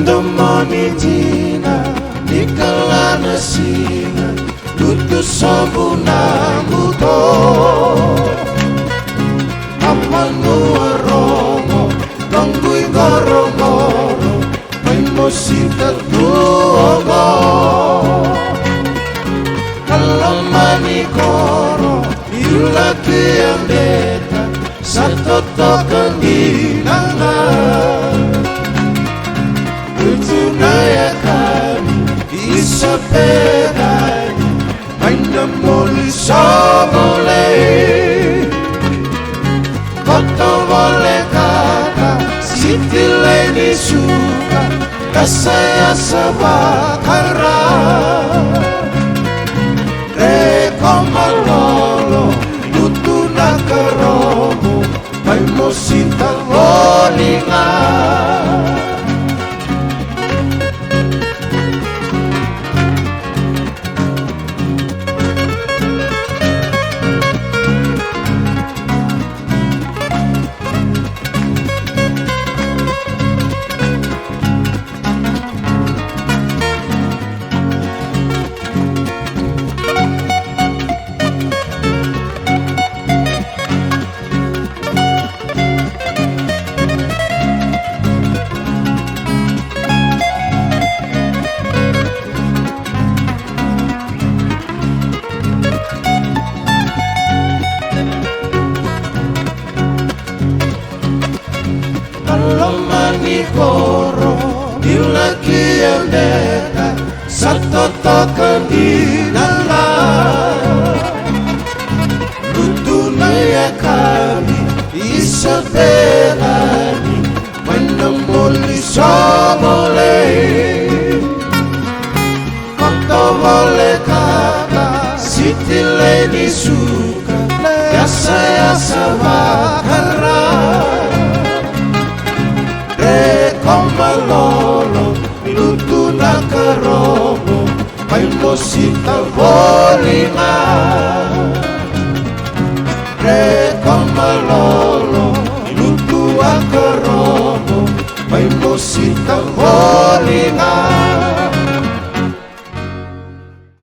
Indomoni jina Nikalana singa Lutu sabuna muto Amanu aromo Nonggui goro-goro May musika tuogo Kalamani koro Yulaki ang deta Sa totokan dinangan Tunaya kami isa pedani Ay namoli sa muli Koto vole kata Sitile ni suka Kasaya sa bakara Reko malolo Lutu na karomo May mosita volingan Mani koro Yulaki ang deta Sa totokan dinangan Lutu na ya kami Isa perani May namuli sa muli Koto vole kata Sitile ni suka Kasaya sa bakara Malolo, lutu na karomo, may musika volingan.